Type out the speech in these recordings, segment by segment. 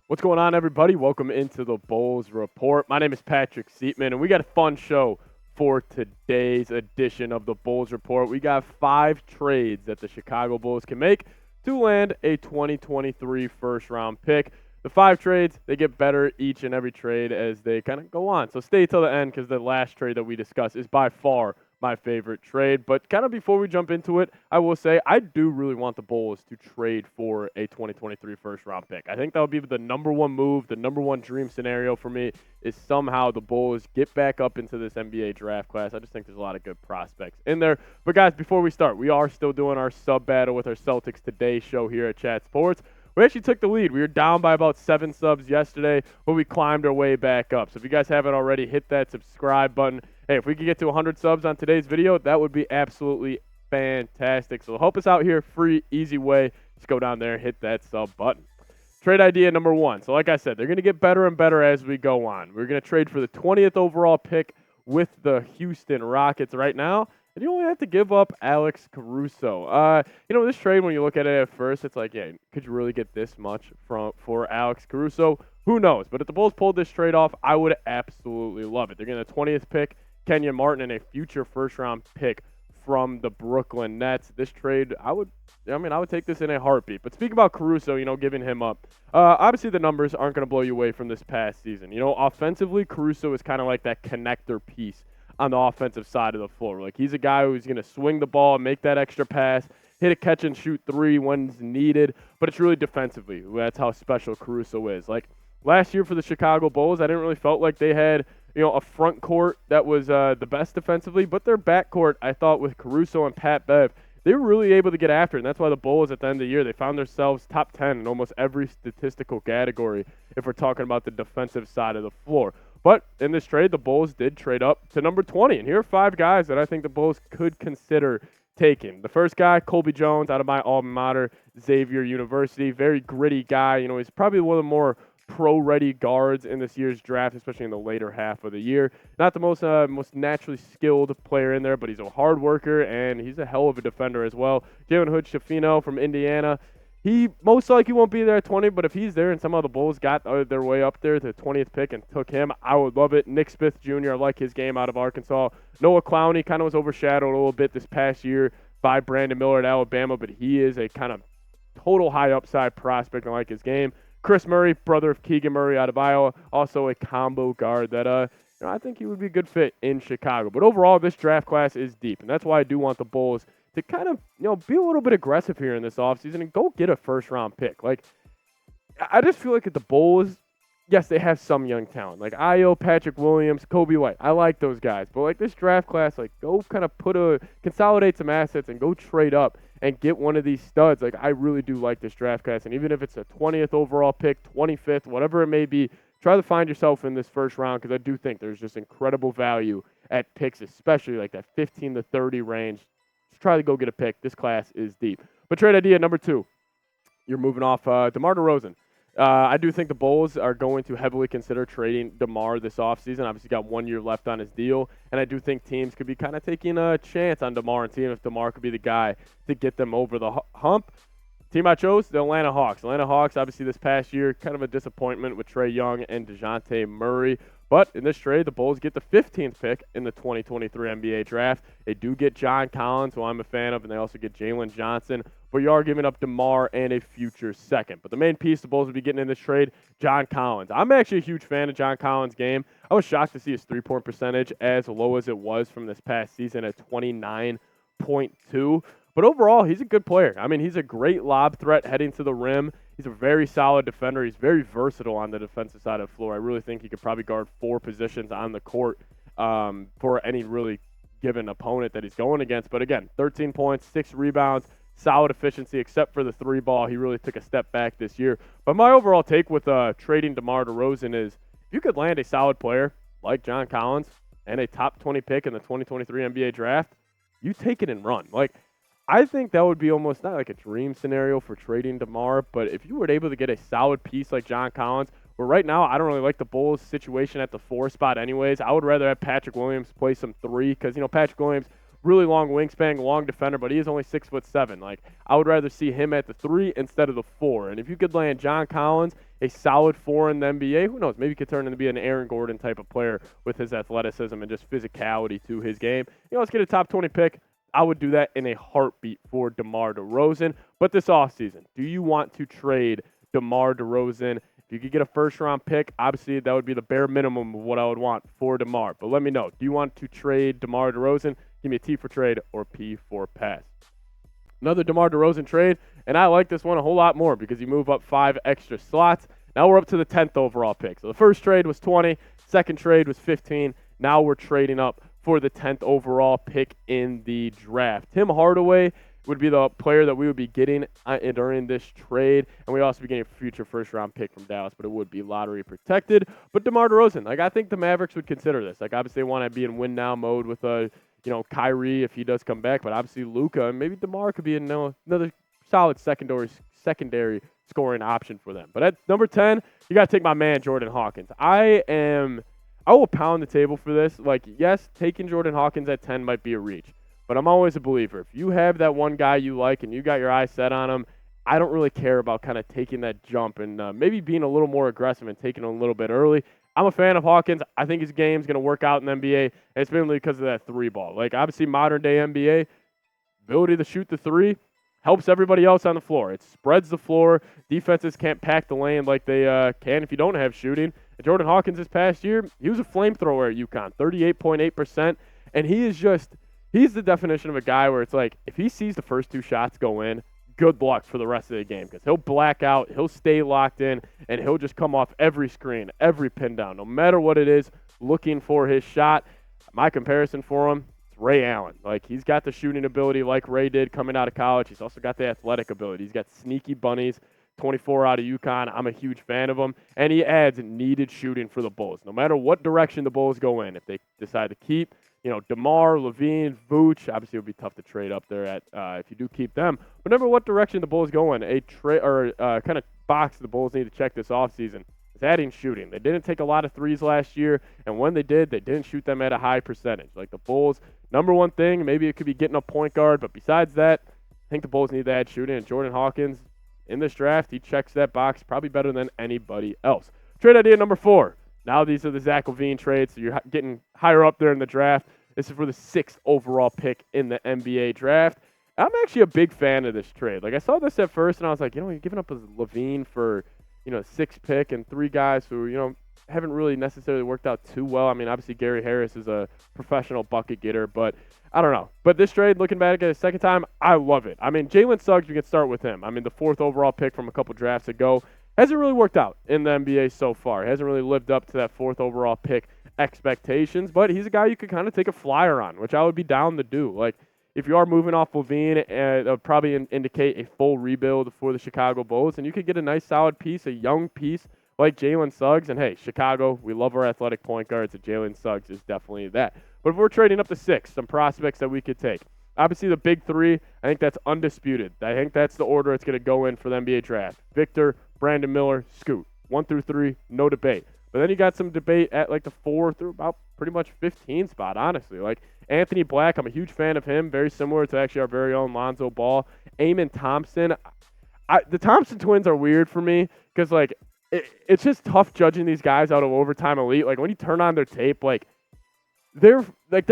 What's going on, everybody? Welcome into the Bulls Report. My name is Patrick Seatman, and we got a fun show for today's edition of the Bulls Report. We got 5 trades that the Chicago Bulls can make to land a 2023 first-round pick. The 5 trades, they get better each and every trade as they kind of go on. So stay till the end because the last trade that we discuss is by far my favorite trade. But kind of before we jump into it, I will say I do really want the Bulls to trade for a 2023 first-round pick. I think that would be the number one move, the number one dream scenario for me is somehow the Bulls get back up into this NBA draft class. I just think there's a lot of good prospects in there. But guys, before we start, we are still doing our sub battle with our Celtics Today show here at Chat Sports. We actually took the lead. We were down by about 7 subs yesterday, but we climbed our way back up. So if you guys haven't already, hit that subscribe button. Hey, if we could get to 100 subs on today's video, that would be absolutely fantastic. So help us out here, free, easy way. Just go down there and hit that sub button. Trade idea number 1. So like I said, they're going to get better and better as we go on. We're going to trade for the 20th overall pick with the Houston Rockets right now. And you only have to give up Alex Caruso. This trade, when you look at it at first, it's like, yeah, could you really get this much for Alex Caruso? Who knows? But if the Bulls pulled this trade off, I would absolutely love it. They're getting the 20th pick, Kenyon Martin, and a future first-round pick from the Brooklyn Nets. This trade, I would take this in a heartbeat. But speaking about Caruso, giving him up, obviously the numbers aren't going to blow you away from this past season. Offensively, Caruso is kind of like that connector piece on the offensive side of the floor. Like, he's a guy who's going to swing the ball, make that extra pass, hit a catch and shoot three when needed, but it's really defensively. That's how special Caruso is. Like, last year for the Chicago Bulls, I didn't really felt like they had, a front court that was the best defensively, but their back court, I thought, with Caruso and Pat Bev, they were really able to get after it, and that's why the Bulls at the end of the year, they found themselves top 10 in almost every statistical category if we're talking about the defensive side of the floor. But in this trade, the Bulls did trade up to number 20, and here are 5 guys that I think the Bulls could consider taking. The first guy, Colby Jones, out of my alma mater, Xavier University, very gritty guy. He's probably one of the more pro-ready guards in this year's draft, especially in the later half of the year. Not the most naturally skilled player in there, but he's a hard worker, and he's a hell of a defender as well. Jalen Hood-Schifino from Indiana. He most likely won't be there at 20, but if he's there and somehow the Bulls got their way up there to the 20th pick and took him, I would love it. Nick Smith Jr., I like his game out of Arkansas. Noah Clowney kind of was overshadowed a little bit this past year by Brandon Miller at Alabama, but he is a kind of total high upside prospect. I like his game. Kris Murray, brother of Keegan Murray out of Iowa, also a combo guard that I think he would be a good fit in Chicago. But overall, this draft class is deep, and that's why I do want the Bulls to kind of, be a little bit aggressive here in this offseason and go get a first-round pick. Like, I just feel like at the Bulls, yes, they have some young talent. Like Ayo, Patrick Williams, Kobe White. I like those guys. But, like, this draft class, like, go kind of consolidate some assets and go trade up and get one of these studs. Like, I really do like this draft class. And even if it's a 20th overall pick, 25th, whatever it may be, try to find yourself in this first round because I do think there's just incredible value at picks, especially like that 15 to 30 range. Just try to go get a pick. This class is deep. But trade idea number 2, you're moving off DeMar DeRozan. I do think the Bulls are going to heavily consider trading DeMar this offseason. Obviously, got 1 year left on his deal, and I do think teams could be kind of taking a chance on DeMar and seeing if DeMar could be the guy to get them over the hump. Team I chose, the Atlanta Hawks. Atlanta Hawks, obviously this past year, kind of a disappointment with Trae Young and DeJounte Murray. But in this trade, the Bulls get the 15th pick in the 2023 NBA draft. They do get John Collins, who I'm a fan of, and they also get Jalen Johnson. But you are giving up DeMar and a future second. But the main piece the Bulls will be getting in this trade, John Collins. I'm actually a huge fan of John Collins' game. I was shocked to see his three-point percentage as low as it was from this past season at 29.2. But overall, he's a good player. I mean, he's a great lob threat heading to the rim. He's a very solid defender. He's very versatile on the defensive side of the floor. I really think he could probably guard 4 positions on the court for any really given opponent that he's going against. But again, 13 points, 6 rebounds, solid efficiency except for the 3 ball. He really took a step back this year. But my overall take with trading DeMar DeRozan is if you could land a solid player like John Collins and a top 20 pick in the 2023 NBA draft, you take it and run. Like, I think that would be almost not like a dream scenario for trading DeMar, but if you were able to get a solid piece like John Collins, where right now I don't really like the Bulls' situation at the 4 spot anyways. I would rather have Patrick Williams play some 3 because, Patrick Williams really long wingspan, long defender, but he is only 6'7". Like, I would rather see him at the 3 instead of the 4. And if you could land John Collins, a solid 4 in the NBA, who knows? Maybe he could turn into be an Aaron Gordon type of player with his athleticism and just physicality to his game. Let's get a top 20 pick. I would do that in a heartbeat for DeMar DeRozan. But this offseason, do you want to trade DeMar DeRozan? If you could get a first-round pick, obviously that would be the bare minimum of what I would want for DeMar. But let me know. Do you want to trade DeMar DeRozan? Give me a T for trade or P for pass. Another DeMar DeRozan trade, and I like this one a whole lot more because you move up 5 extra slots. Now we're up to the 10th overall pick. So the first trade was 20, second trade was 15. Now we're trading up for the 10th overall pick in the draft. Tim Hardaway would be the player that we would be getting during this trade, and we also be getting a future first-round pick from Dallas, but it would be lottery protected. But DeMar DeRozan, I think the Mavericks would consider this. Obviously they want to be in win-now mode with Kyrie if he does come back, but obviously Luka and maybe DeMar could be another solid secondary scoring option for them. But at number 10, you got to take my man Jordan Hawkins. I will pound the table for this. Yes, taking Jordan Hawkins at 10 might be a reach, but I'm always a believer. If you have that one guy you like and you got your eyes set on him, I don't really care about kind of taking that jump and maybe being a little more aggressive and taking him a little bit early. I'm a fan of Hawkins. I think his game's going to work out in the NBA, and it's mainly because of that 3 ball. Obviously, modern-day NBA, ability to shoot the 3 helps everybody else on the floor. It spreads the floor. Defenses can't pack the lane like they can if you don't have shooting. And Jordan Hawkins this past year, he was a flamethrower at UConn, 38.8%, and he's the definition of a guy where it's if he sees the first 2 shots go in, good luck for the rest of the game because he'll black out, he'll stay locked in, and he'll just come off every screen, every pin down, no matter what it is, looking for his shot. My comparison for him, it's Ray Allen. He's got the shooting ability like Ray did coming out of college. He's also got the athletic ability. He's got sneaky bunnies, 24 out of UConn. I'm a huge fan of him, and he adds needed shooting for the Bulls. No matter what direction the Bulls go in, if they decide to keep DeMar, LaVine, Vooch, obviously it would be tough to trade up there at if you do keep them. But no matter what direction the Bulls go in, kind of box the Bulls need to check this offseason is adding shooting. They didn't take a lot of threes last year, and when they did, they didn't shoot them at a high percentage. The Bulls, number one thing, maybe it could be getting a point guard, but besides that, I think the Bulls need to add shooting, and Jordan Hawkins, in this draft, he checks that box probably better than anybody else. Trade idea number 4. Now these are the Zach LaVine trades, so you're getting higher up there in the draft. This is for the 6th overall pick in the NBA draft. I'm actually a big fan of this trade. I saw this at first, and I was like, you're giving up a LaVine for, 6th pick and 3 guys who, haven't really necessarily worked out too well. I mean, obviously Gary Harris is a professional bucket getter, but I don't know. But this trade, looking back at it a second time, I love it. I mean, Jalen Suggs, we can start with him. I mean, the 4th overall pick from a couple drafts ago hasn't really worked out in the NBA so far. Hasn't really lived up to that 4th overall pick expectations, but he's a guy you could kind of take a flyer on, which I would be down to do. If you are moving off LaVine, it'll probably indicate a full rebuild for the Chicago Bulls, and you could get a nice solid piece, a young piece like Jalen Suggs. And hey, Chicago, we love our athletic point guards, and Jalen Suggs is definitely that. But if we're trading up to 6, some prospects that we could take. Obviously, the big 3, I think that's undisputed. I think that's the order it's going to go in for the NBA draft. Victor, Brandon Miller, Scoot. 1 through 3, no debate. But then you got some debate at the 4 through about pretty much 15 spot, honestly. Anthony Black, I'm a huge fan of him, very similar to actually our very own Lonzo Ball. Amen Thompson. The Thompson twins are weird for me because, it's just tough judging these guys out of overtime elite. When you turn on their tape, their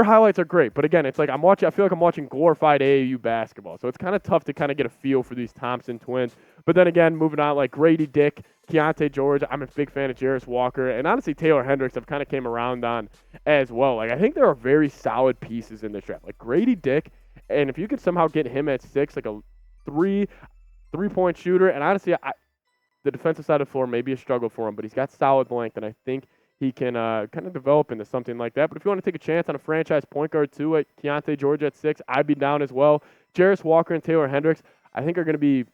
highlights are great, but again, it's I feel like I'm watching glorified AAU basketball, so it's kind of tough to kind of get a feel for these Thompson twins. But then again, moving on, Grady Dick, Keontae George, I'm a big fan of Jarris Walker, and honestly, Taylor Hendricks I've kind of came around on as well. I think there are very solid pieces in this draft, Grady Dick, and if you could somehow get him at 6, a three-point shooter, and honestly, the defensive side of the floor may be a struggle for him, but he's got solid length, and I think he can kind of develop into something like that. But if you want to take a chance on a franchise point guard too, at Keontae George at 6, I'd be down as well. Jarris Walker and Taylor Hendricks, I think are going to be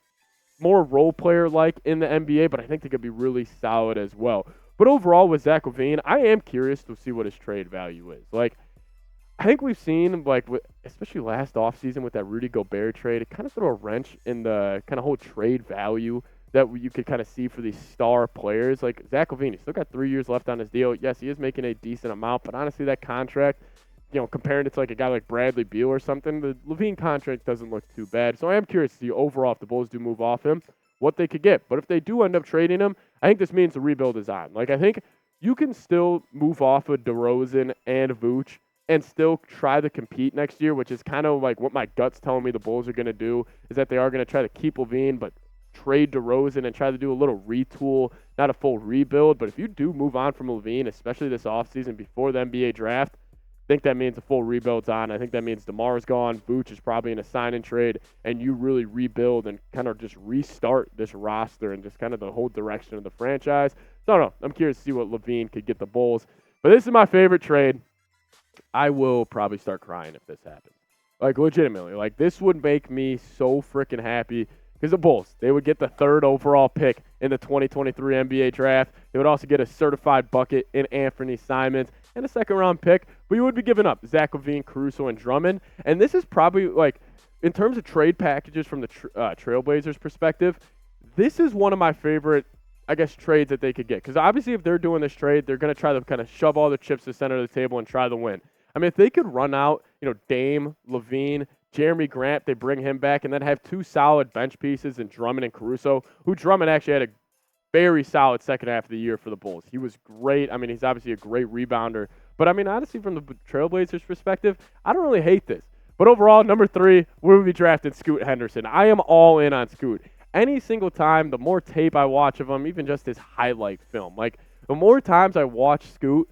more role player-like in the NBA, but I think they could be really solid as well. But overall, with Zach LaVine, I am curious to see what his trade value is. I think we've seen, especially last offseason with that Rudy Gobert trade, it kind of threw a wrench in the kind of whole trade value that you could kind of see for these star players. Zach LaVine, he's still got 3 years left on his deal. Yes, he is making a decent amount, but honestly, that contract comparing it to like a guy like Bradley Beal or something, the LaVine contract doesn't look too bad. So I am curious to see overall if the Bulls do move off him, what they could get. But if they do end up trading him, I think this means the rebuild is on. Like, I think you can still move off of DeRozan and Vooch and still try to compete next year, which is kind of like what my gut's telling me the Bulls are going to do, is that they are going to try to keep LaVine, but trade DeRozan and try to do a little retool, not a full rebuild. But if you do move on from LaVine, especially this offseason before the NBA draft, I think that means a full rebuild's on. I think that means DeMar's gone, Vooch is probably in a sign-and trade, and you really rebuild and kind of just restart this roster and just kind of the whole direction of the franchise. So I don't know. I'm curious to see what LaVine could get the Bulls. But this is my favorite trade. I will probably start crying if this happens. Like, legitimately. Like, this would make me so freaking happy. Because the Bulls, they would get the 3rd overall pick in the 2023 NBA draft. They would also get a certified bucket in Anthony Simons and a 2nd-round pick. But you would be giving up Zach LaVine, Caruso, and Drummond. And this is probably, like, in terms of trade packages from the Trailblazers' perspective, this is one of my favorite, I guess, trades that they could get. Because obviously if they're doing this trade, they're going to try to kind of shove all the chips to the center of the table and try to win. I mean, if they could run out, Dame, LaVine, Jeremy Grant, they bring him back, and then have 2 solid bench pieces in Drummond and Caruso, who Drummond actually had a very solid second half of the year for the Bulls. He was great. I mean, he's obviously a great rebounder. But, I mean, honestly, from the Trailblazers' perspective, I don't really hate this. But overall, number 3, we will be drafting Scoot Henderson. I am all in on Scoot. Any single time, the more tape I watch of him, even just his highlight film, like, the more times I watch Scoot,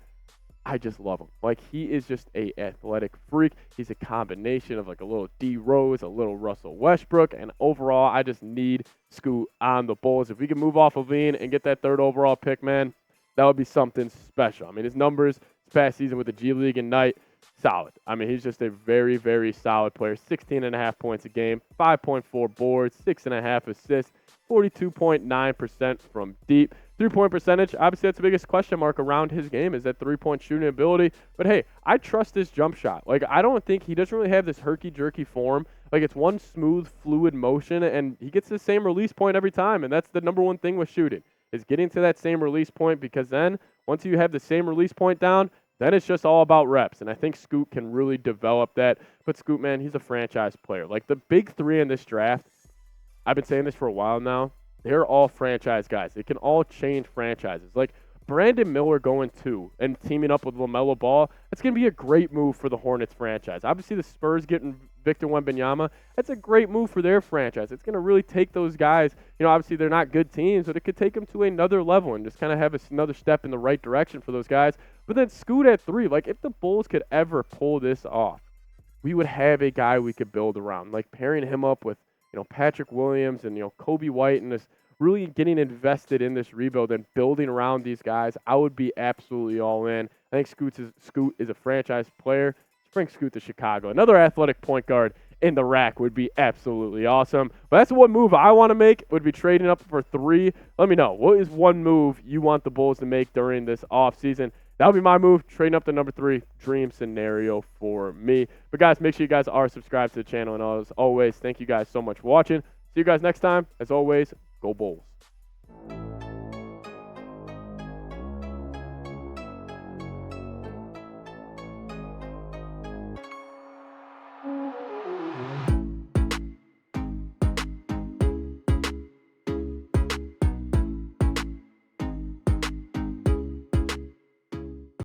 I just love him. Like, he is just a athletic freak. He's a combination of like a little D Rose, a little Russell Westbrook, and overall, I just need Scoot on the Bulls. If we can move off LaVine and get that 3rd overall pick, man, that would be something special. I mean, his numbers this past season with the G League Ignite, solid. I mean, he's just a very, very solid player. 16.5 points a game, 5.4 boards, 6.5 assists, 42.9% from deep. 3-point percentage, obviously that's the biggest question mark around his game, is that 3-point shooting ability. But hey, I trust his jump shot. Like, I don't think he doesn't really have this herky-jerky form. Like, it's one smooth, fluid motion, and he gets the same release point every time. And that's the number one thing with shooting, is getting to that same release point, because then once you have the same release point down, then it's just all about reps. And I think Scoot can really develop that. But Scoot, man, he's a franchise player. Like, the big 3 in this draft, I've been saying this for a while now, they're all franchise guys. They can all change franchises. Like, Brandon Miller going 2 and teaming up with LaMelo Ball, that's going to be a great move for the Hornets franchise. Obviously, the Spurs getting Victor Wembanyama, that's a great move for their franchise. It's going to really take those guys, obviously they're not good teams, but it could take them to another level and just kind of have another step in the right direction for those guys. But then Scoot at 3, like, if the Bulls could ever pull this off, we would have a guy we could build around. Like, pairing him up with Patrick Williams and, Colby White, and this really getting invested in this rebuild and building around these guys, I would be absolutely all in. I think Scoot is a franchise player. Let's bring Scoot to Chicago. Another athletic point guard in the rack would be absolutely awesome. But that's one move I want to make, would be trading up for 3. Let me know. What is one move you want the Bulls to make during this offseason? That would be my move, trading up to number 3, dream scenario for me. But, guys, make sure you guys are subscribed to the channel. And as always, thank you guys so much for watching. See you guys next time. As always, go Bulls.